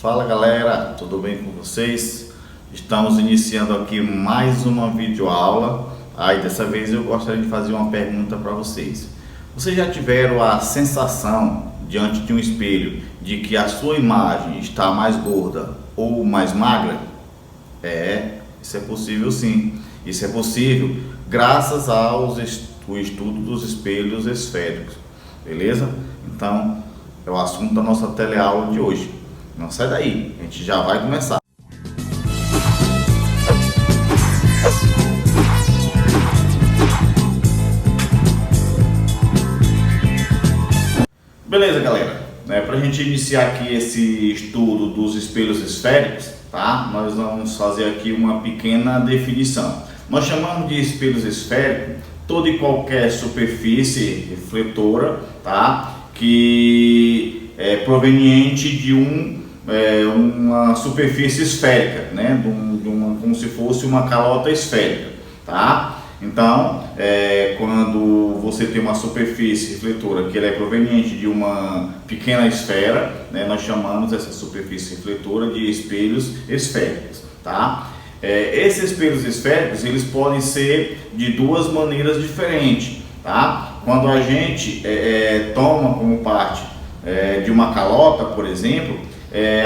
Fala galera, tudo bem com vocês? Estamos iniciando aqui mais uma videoaula. E dessa vez eu gostaria de fazer uma pergunta para vocês. Vocês já tiveram a sensação diante de um espelho de que a sua imagem está mais gorda ou mais magra? Isso é possível sim. Isso é possível graças ao estudo dos espelhos esféricos. Beleza? Então é o assunto da nossa teleaula de hoje. Não sai daí, a gente já vai começar. Beleza, galera? Para a gente iniciar aqui esse estudo dos espelhos esféricos, tá? Nós vamos fazer aqui uma pequena definição. Nós chamamos de espelhos esféricos toda e qualquer superfície refletora, tá? Que é proveniente de uma superfície esférica, né? Como se fosse uma calota esférica, tá? Então, quando você tem uma superfície refletora que ela é proveniente de uma pequena esfera, né? Nós chamamos essa superfície refletora de espelhos esféricos, tá? Esses espelhos esféricos, eles podem ser de duas maneiras diferentes, tá? Quando a gente toma como parte de uma calota, por exemplo,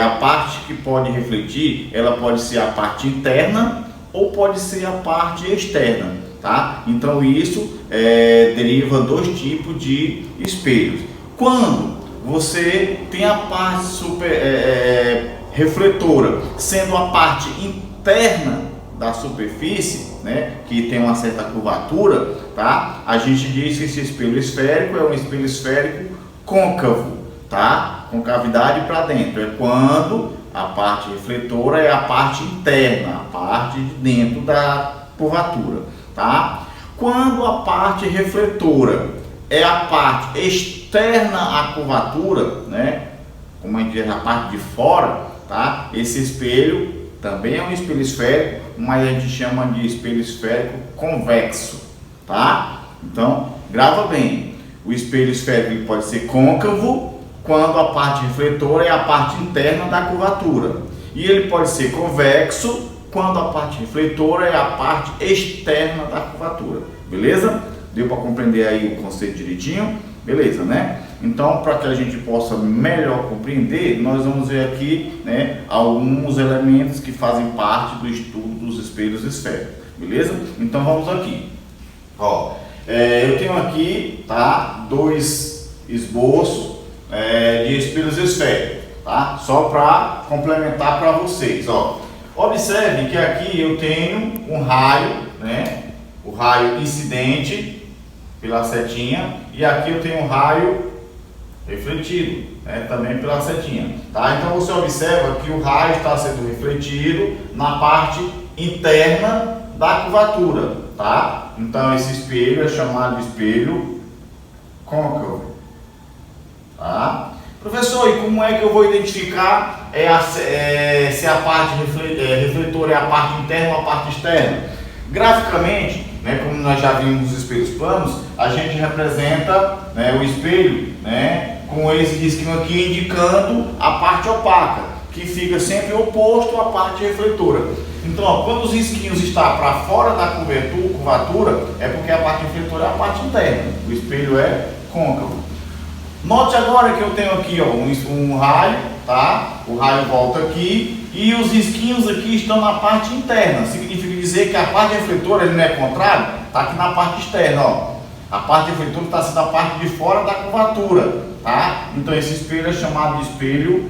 a parte que pode refletir, ela pode ser a parte interna ou pode ser a parte externa, tá? Então isso deriva dois tipos de espelhos. Quando você tem a parte refletora, sendo a parte interna da superfície, né, que tem uma certa curvatura, tá? A gente diz que esse espelho esférico é um espelho esférico côncavo, tá? Com cavidade para dentro. É quando a parte refletora é a parte interna, a parte de dentro da curvatura, tá? Quando a parte refletora é a parte externa à curvatura, né? Como a gente diz, a parte de fora, tá? Esse espelho também é um espelho esférico, mas a gente chama de espelho esférico convexo, tá? Então, grava bem. O espelho esférico ele pode ser côncavo quando a parte refletora é a parte interna da curvatura. E ele pode ser convexo quando a parte refletora é a parte externa da curvatura. Beleza? Deu para compreender aí o conceito direitinho? Beleza, né? Então, para que a gente possa melhor compreender, nós vamos ver aqui, né, alguns elementos que fazem parte do estudo dos espelhos esféricos. Beleza? Então, vamos aqui. Ó, eu tenho aqui, tá, dois esboços de espelhos esféricos, tá? Só para complementar para vocês, ó. Observe que aqui eu tenho um raio, né? O raio incidente pela setinha, e aqui eu tenho um raio refletido, né? Também pela setinha, tá? Então você observa que o raio está sendo refletido na parte interna da curvatura, tá? Então esse espelho é chamado de espelho côncavo. Tá? Professor, e como é que eu vou identificar se a parte refletora é a parte interna ou a parte externa? Graficamente, né, como nós já vimos nos espelhos planos, a gente representa, né, o espelho, né, com esse risquinho aqui indicando a parte opaca, que fica sempre oposto à parte refletora. Então, ó, quando os risquinhos estão para fora da curvatura, é porque a parte refletora é a parte interna. O espelho é côncavo. Note agora que eu tenho aqui, ó, um raio, tá? O raio volta aqui e os risquinhos aqui estão na parte interna. Significa dizer que a parte refletora, ele não é contrário, tá aqui na parte externa, ó. A parte refletora está sendo a parte de fora da curvatura, tá? Então esse espelho é chamado de espelho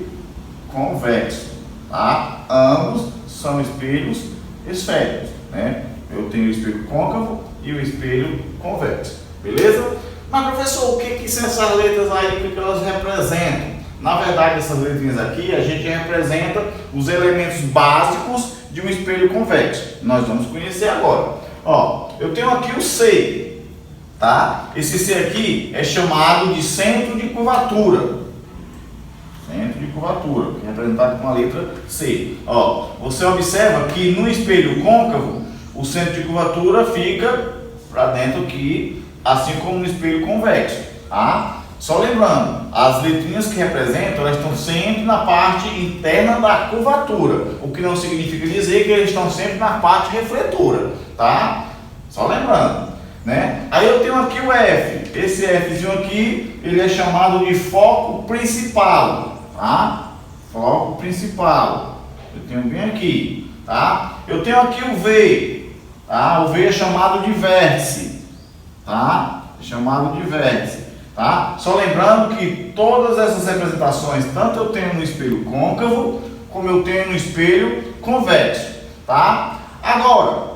convexo, tá? Ambos são espelhos esféricos, né? Eu tenho o espelho côncavo e o espelho convexo, beleza? Mas professor, o que são essas letras aí, o que elas representam? Na verdade, essas letrinhas aqui, a gente representa os elementos básicos de um espelho convexo. Nós vamos conhecer agora. Ó, eu tenho aqui o C, tá? Esse C aqui é chamado de centro de curvatura. Centro de curvatura, que é representado com a letra C. Ó, você observa que no espelho côncavo, o centro de curvatura fica para dentro aqui, assim como no espelho convexo, tá? Só lembrando, as letrinhas que representam, elas estão sempre na parte interna da curvatura, o que não significa dizer que eles estão sempre na parte refletora, tá? Só lembrando, né? Aí eu tenho aqui o F, esse Fzinho aqui, ele é chamado de foco principal, tá? Foco principal, eu tenho bem aqui, tá? Eu tenho aqui o V, tá? O V é chamado de vértice, tá? É chamado de vértice, tá? Só lembrando que todas essas representações, tanto eu tenho no espelho côncavo, como eu tenho no espelho convexo, tá? Agora,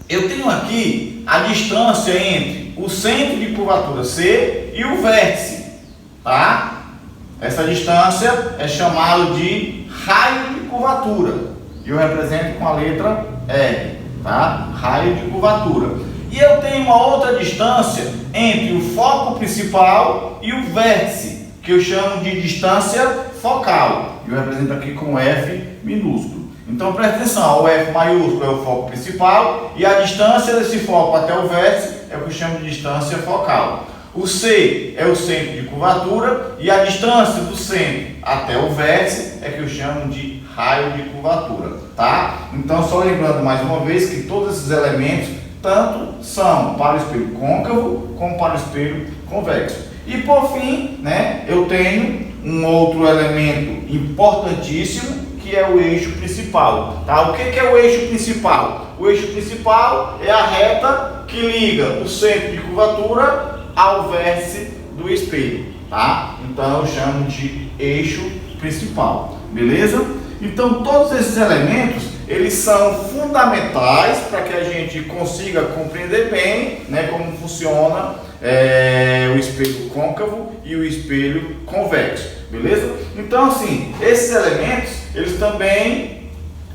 eu tenho aqui a distância entre o centro de curvatura C e o vértice, tá? Essa distância é chamada de raio de curvatura. Eu represento com a letra R, tá? Raio de curvatura. E eu tenho uma outra distância entre o foco principal e o vértice, que eu chamo de distância focal. Eu represento aqui com F minúsculo. Então presta atenção, o F maiúsculo é o foco principal e a distância desse foco até o vértice é o que eu chamo de distância focal. O C é o centro de curvatura e a distância do centro até o vértice é que eu chamo de raio de curvatura, tá? Então só lembrando mais uma vez que todos esses elementos tanto são para o espelho côncavo como para o espelho convexo. E por fim, né, eu tenho um outro elemento importantíssimo que é o eixo principal, tá? O que é o eixo principal? O eixo principal é a reta que liga o centro de curvatura ao vértice do espelho, tá? Então eu chamo de eixo principal, beleza? Então todos esses elementos eles são fundamentais para que a gente consiga compreender bem, né, como funciona o espelho côncavo e o espelho convexo, beleza? Então assim, esses elementos eles também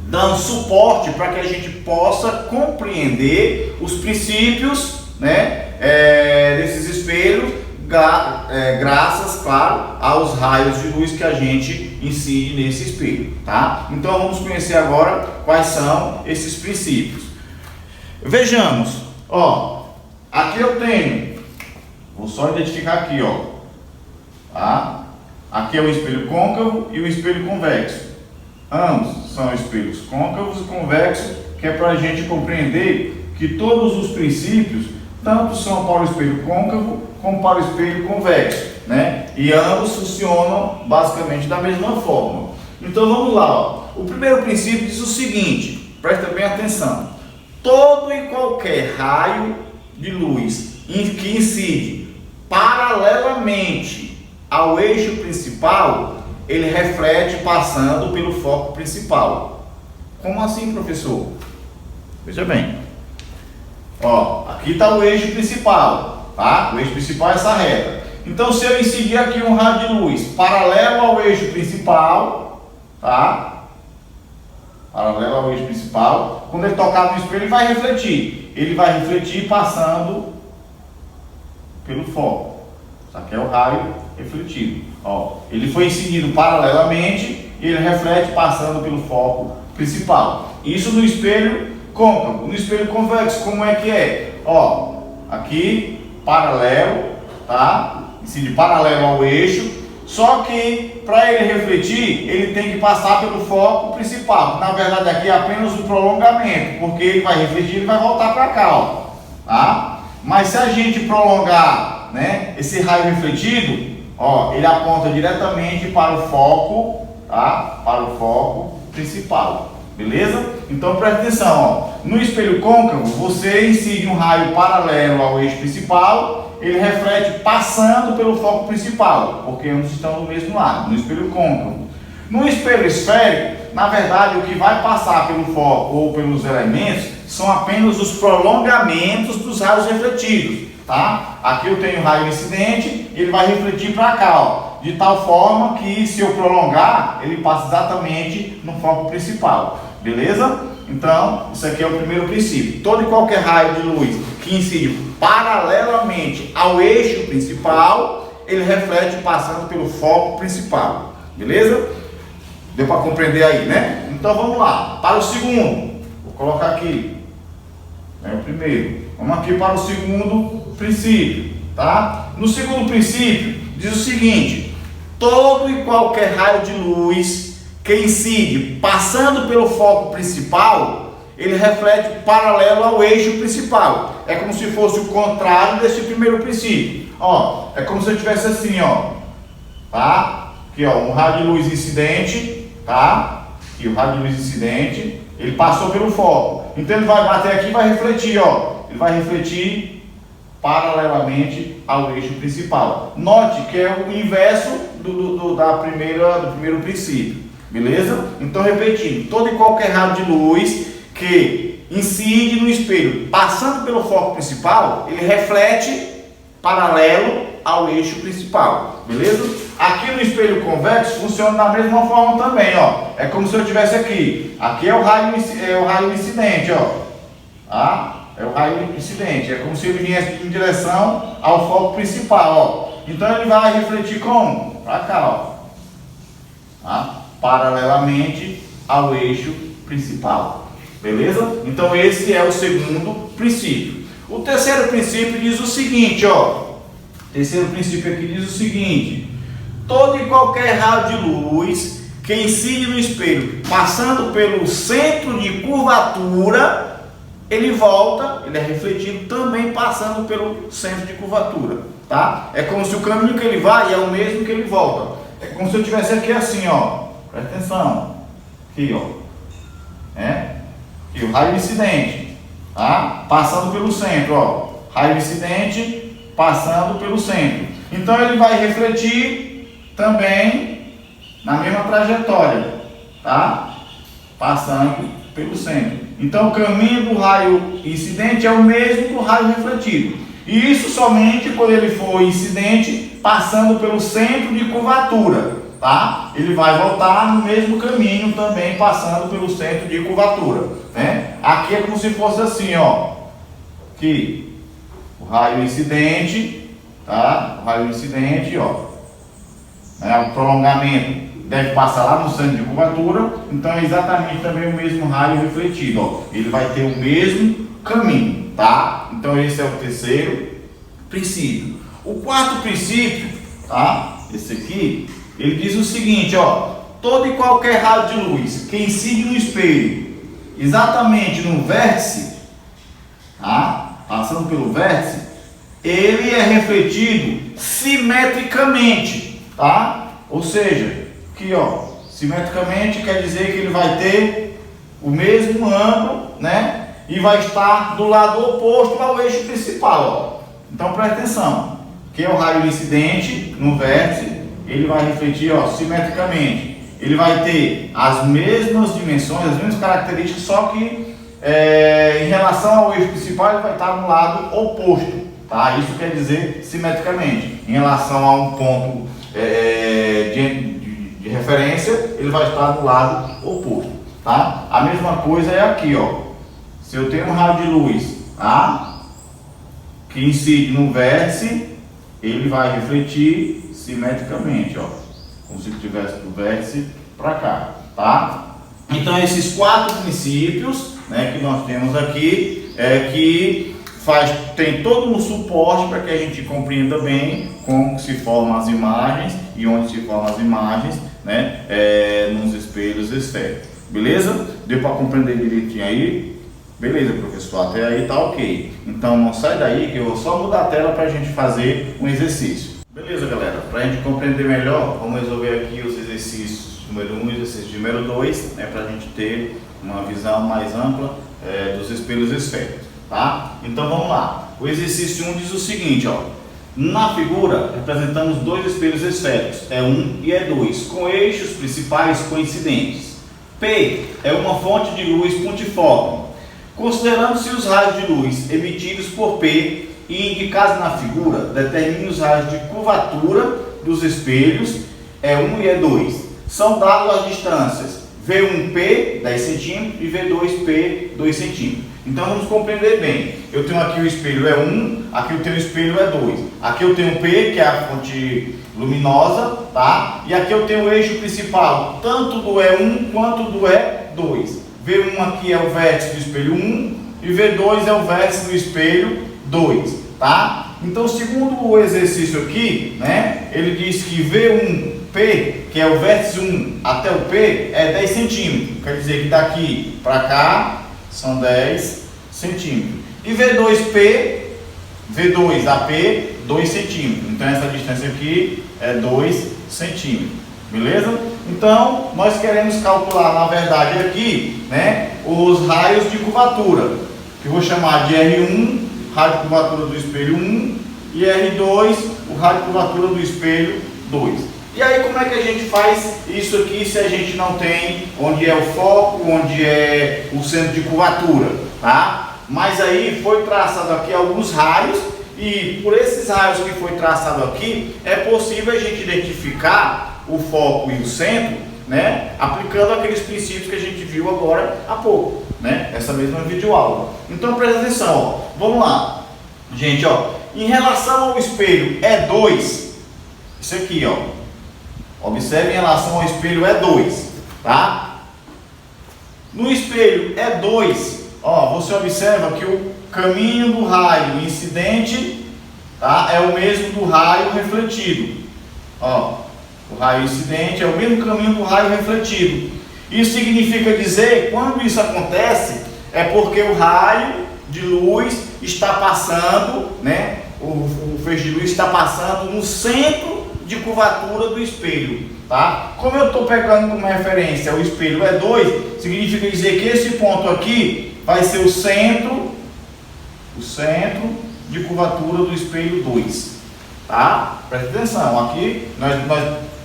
dão suporte para que a gente possa compreender os princípios, né, desses espelhos, graças, claro, aos raios de luz que a gente incide nesse espelho, tá? Então vamos conhecer agora quais são esses princípios. Vejamos, ó, aqui eu tenho, vou só identificar aqui, ó, tá? Aqui é o espelho côncavo e o espelho convexo. Ambos são espelhos côncavos e convexos, que é para a gente compreender que todos os princípios tanto são para o espelho côncavo como para o espelho convexo, né? E ambos funcionam basicamente da mesma forma. Então vamos lá, ó. O primeiro princípio diz o seguinte, presta bem atenção: todo e qualquer raio de luz que incide paralelamente ao eixo principal, ele reflete passando pelo foco principal. Como assim, professor? Veja bem, ó, aqui está o eixo principal, tá? O eixo principal é essa reta. Então, se eu incidir aqui um raio de luz paralelo ao eixo principal, tá? Paralelo ao eixo principal, quando ele tocar no espelho, ele vai refletir. Ele vai refletir passando pelo foco. Isso aqui é o raio refletido. Ó, ele foi incidido paralelamente e ele reflete passando pelo foco principal. Isso no espelho côncavo. No espelho convexo, como é que é? Ó, aqui paralelo, tá? Incide paralelo ao eixo, só que para ele refletir, ele tem que passar pelo foco principal. Na verdade, aqui é apenas um prolongamento, porque ele vai refletir e vai voltar para cá, ó, tá? Mas se a gente prolongar, né, esse raio refletido, ó, ele aponta diretamente para o foco, tá? Para o foco principal. Beleza? Então presta atenção, ó. No espelho côncavo, você incide um raio paralelo ao eixo principal, ele reflete passando pelo foco principal, porque ambos estão do mesmo lado, no espelho côncavo. No espelho esférico, na verdade, o que vai passar pelo foco ou pelos elementos são apenas os prolongamentos dos raios refletidos, tá? Aqui eu tenho raio incidente, ele vai refletir para cá, ó, de tal forma que se eu prolongar, ele passa exatamente no foco principal, beleza? Então, isso aqui é o primeiro princípio. Todo e qualquer raio de luz que incide paralelamente ao eixo principal, ele reflete passando pelo foco principal, beleza? Deu para compreender aí, né? Então vamos lá, para o segundo, vou colocar aqui, é o primeiro. Vamos aqui para o segundo princípio, tá? No segundo princípio, diz o seguinte: todo e qualquer raio de luz que incide passando pelo foco principal, ele reflete paralelo ao eixo principal. É como se fosse o contrário desse primeiro princípio. Ó, é como se eu tivesse assim, ó, tá? Aqui, ó, um raio de luz incidente, tá? Aqui, o raio de luz incidente, ele passou pelo foco. Então ele vai bater aqui e vai refletir, ó. Ele vai refletir paralelamente ao eixo principal. Note que é o inverso do primeiro princípio, beleza? Então, repetindo, todo e qualquer raio de luz que incide no espelho passando pelo foco principal, ele reflete paralelo ao eixo principal, beleza? Aqui no espelho convexo funciona da mesma forma também, ó. É como se eu tivesse aqui. Aqui é o raio incidente, ó. Tá? É o raio incidente. É como se ele viesse em direção ao foco principal, ó. Então ele vai refletir como? Para cá, ó. Tá? Paralelamente ao eixo principal. Beleza? Então esse é o segundo princípio. O terceiro princípio diz o seguinte, ó. O terceiro princípio aqui diz o seguinte: todo e qualquer raio de luz que incide no espelho passando pelo centro de curvatura, ele volta, ele é refletido também passando pelo centro de curvatura, tá? É como se o caminho que ele vai é o mesmo que ele volta. É como se eu tivesse aqui assim, ó. Presta atenção. Aqui, ó. Aqui o raio incidente, tá? Passando pelo centro, ó. Raio incidente passando pelo centro. Então ele vai refletir também na mesma trajetória, tá? Passando pelo centro. Então o caminho do raio incidente é o mesmo do raio refletido. E isso somente quando ele for incidente passando pelo centro de curvatura, tá? Ele vai voltar no mesmo caminho também passando pelo centro de curvatura, né? Aqui é como se fosse assim, ó. Aqui o raio incidente, tá? O raio incidente, ó. O prolongamento deve passar lá no centro de curvatura, então é exatamente também o mesmo raio refletido, ó. Ele vai ter o mesmo caminho, tá? Então esse é o terceiro princípio. O quarto princípio, tá? Esse aqui, ele diz o seguinte, ó: todo e qualquer raio de luz que incide no espelho exatamente no vértice, tá? Passando pelo vértice, ele é refletido simetricamente, tá? Ou seja, aqui, ó, simetricamente quer dizer que ele vai ter o mesmo ângulo, né? E vai estar do lado oposto ao eixo principal, ó. Então presta atenção, que é o raio incidente no vértice, ele vai refletir, ó, simetricamente. Ele vai ter as mesmas dimensões, as mesmas características, só que em relação ao eixo principal ele vai estar no lado oposto, tá? Isso quer dizer simetricamente. Em relação a um ponto de referência, ele vai estar do lado oposto, tá? A mesma coisa é aqui, ó. Se eu tenho um raio de luz, tá? Que incide no vértice, ele vai refletir simetricamente, ó. Como se tivesse do vértice para cá, tá? Então esses quatro princípios, né, que nós temos aqui, que tem todo um suporte para que a gente compreenda bem como se formam as imagens e onde se formam as imagens, né, nos espelhos esféricos. Beleza? Deu para compreender direitinho aí? Beleza, professor, até aí tá ok. Então não sai daí que eu vou só mudar a tela para a gente fazer um exercício. Beleza, galera? Para a gente compreender melhor, vamos resolver aqui os exercícios número 1 e exercício número 2, né, para a gente ter uma visão mais ampla dos espelhos esféricos, tá? Então vamos lá. O exercício 1 diz o seguinte, ó. Na figura representamos dois espelhos esféricos, E1 e E2, com eixos principais coincidentes. P é uma fonte de luz pontiforme. Considerando-se os raios de luz emitidos por P e indicados na figura, determine os raios de curvatura dos espelhos E1 e E2. São dadas as distâncias V1P 10 cm e V2P 2 cm. Então vamos compreender bem. Eu tenho aqui o espelho E1, aqui eu tenho o espelho E2. Aqui eu tenho o P, que é a fonte luminosa, tá? E aqui eu tenho o eixo principal, tanto do E1 quanto do E2. V1 aqui é o vértice do espelho 1 e V2 é o vértice do espelho 2, tá? Então, segundo o exercício aqui, né, ele diz que V1 P, que é o vértice 1 até o P, é 10 centímetros. Quer dizer que daqui para cá são 10 centímetros. E V2P, V2 a P, 2 centímetros. Então essa distância aqui é 2 centímetros. Beleza? Então nós queremos calcular, na verdade, aqui, né, os raios de curvatura, que eu vou chamar de R1, raio de curvatura do espelho 1, e R2, o raio de curvatura do espelho 2. E aí como é que a gente faz isso aqui se a gente não tem onde é o foco, onde é o centro de curvatura, tá? Mas aí foi traçado aqui alguns raios, e por esses raios que foi traçado aqui, é possível a gente identificar o foco e o centro, né, aplicando aqueles princípios que a gente viu agora há pouco, né, essa mesma videoaula. Então presta atenção, ó. Vamos lá, gente, ó, em relação ao espelho E2, isso aqui, ó, observe em relação ao espelho E2, tá? No espelho E2, ó, você observa que o caminho do raio incidente, tá, é o mesmo do raio refletido, ó. O raio incidente é o mesmo caminho do raio refletido. Isso significa dizer, quando isso acontece, é porque o raio de luz está passando, né? O feixe de luz está passando no centro de curvatura do espelho, tá? Como eu estou pegando como referência o espelho E2, significa dizer que esse ponto aqui vai ser o centro de curvatura do espelho 2, tá? Presta atenção, aqui nós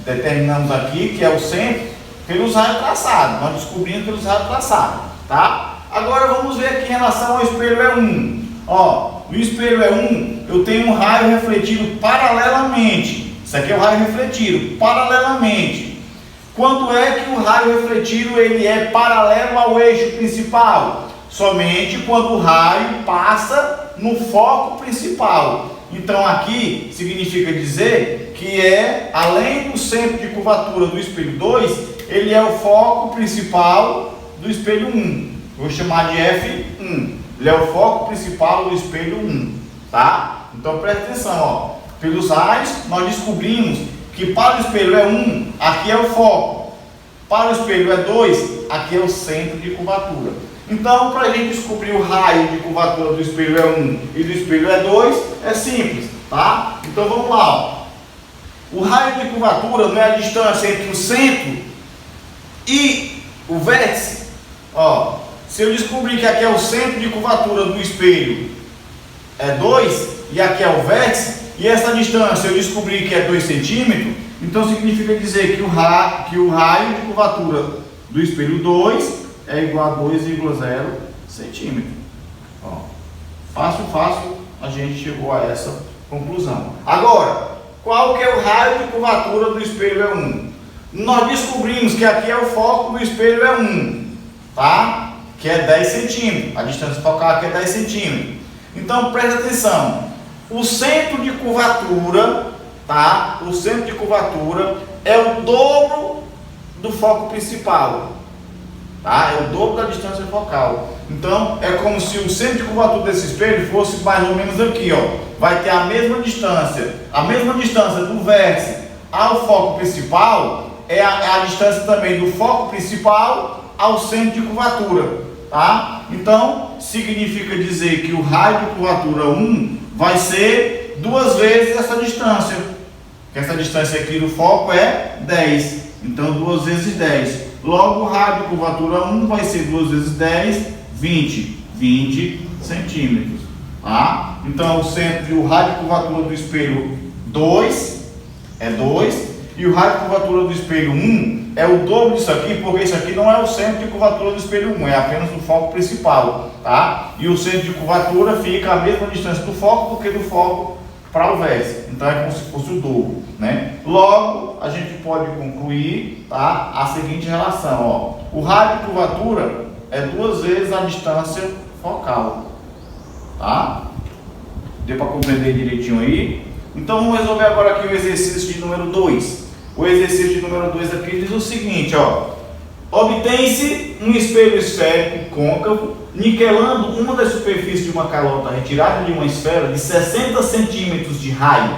determinamos aqui que é o centro pelos raios traçados, nós descobrimos pelos raios traçados, tá? Agora vamos ver aqui em relação ao espelho E1. Ó, no espelho E1 eu tenho um raio refletido paralelamente. Isso aqui é o raio refletido paralelamente. Quando é que o raio refletido ele é paralelo ao eixo principal? Somente quando o raio passa no foco principal. Então aqui significa dizer que é, além do centro de curvatura do espelho 2, ele é o foco principal do espelho 1. Vou chamar de F1. Ele é o foco principal do espelho 1, tá? Então presta atenção, ó. Pelos raios nós descobrimos que para o espelho E1, aqui é o foco. Para o espelho E2, aqui é o centro de curvatura. Então, para a gente descobrir o raio de curvatura do espelho E1 e do espelho E2, é simples, tá? Então vamos lá, ó. O raio de curvatura não é a distância entre o centro e o vértice. Ó, se eu descobrir que aqui é o centro de curvatura do espelho E2 e aqui é o vértice, e essa distância eu descobri que é 2 centímetros, então significa dizer que o raio de curvatura do espelho 2 é igual a 2,0 centímetros. Ó, fácil, a gente chegou a essa conclusão. Agora, qual que é o raio de curvatura do espelho E1? Nós descobrimos que aqui é o foco do espelho E1, tá? Que é 10 centímetros. A distância focal aqui é 10 centímetros. Então, presta atenção. O centro de curvatura, tá? O centro de curvatura é o dobro do foco principal. Tá? É o dobro da distância focal. Então é como se o centro de curvatura desse espelho fosse mais ou menos aqui, ó. Vai ter a mesma distância do vértice ao foco principal é a distância também do foco principal ao centro de curvatura, tá? Então significa dizer que o raio de curvatura 1 vai ser 2 vezes essa distância. Que essa distância aqui do foco é 10. Então 2 vezes 10. Logo, o raio de curvatura 1 vai ser 2 vezes 10, 20 centímetros. Tá? Então, o raio de curvatura do espelho 2 é 2, e o raio de curvatura do espelho 1 é o dobro disso aqui, porque isso aqui não é o centro de curvatura do espelho 1, é apenas o foco principal. Tá? E o centro de curvatura fica a mesma distância do foco do que do foco para o vértice. Então é como se fosse o dobro, né? Logo, a gente pode concluir, tá, a seguinte relação, ó. O raio de curvatura é 2 vezes a distância focal, tá? Deu para compreender direitinho aí? Então vamos resolver agora aqui o exercício de número 2. O exercício de número 2 aqui diz o seguinte, ó. Obtém-se um espelho esférico côncavo niquelando uma das superfícies de uma calota retirada de uma esfera de 60 centímetros de raio.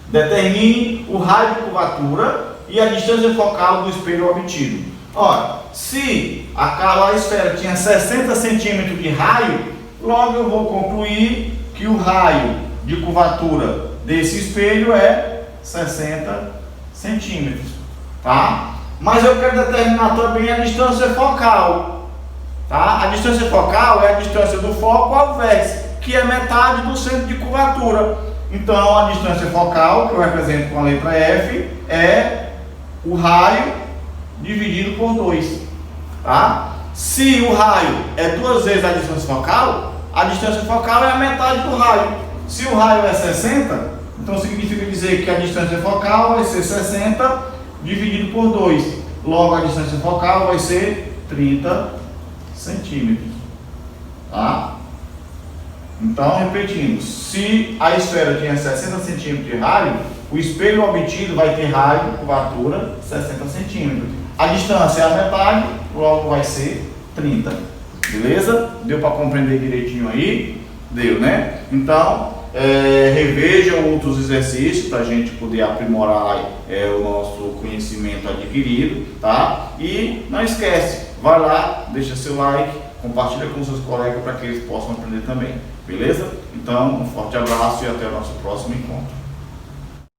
Determine o raio de curvatura e a distância focal do espelho obtido. Ora, se a esfera tinha 60 centímetros de raio, logo eu vou concluir que o raio de curvatura desse espelho é 60 centímetros, tá? Mas eu quero determinar também a distância focal, tá? A distância focal é a distância do foco ao vértice, que é metade do centro de curvatura. Então, a distância focal, que eu represento com a letra F, é o raio dividido por 2, tá? Se o raio é 2 vezes a distância focal é a metade do raio. Se o raio é 60, então significa dizer que a distância focal vai ser 60 dividido por 2. Logo, a distância focal vai ser 30 centímetros, tá? Então, repetindo, se a esfera tinha 60 centímetros de raio, o espelho obtido vai ter raio, curvatura, 60 centímetros. A distância é a metade, logo vai ser 30. Beleza? Deu para compreender direitinho aí? Deu, né? Então, reveja outros exercícios para a gente poder aprimorar o nosso conhecimento adquirido, tá? E não esquece, vai lá, deixa seu like, compartilha com seus colegas para que eles possam aprender também. Beleza? Então, um forte abraço e até o nosso próximo encontro.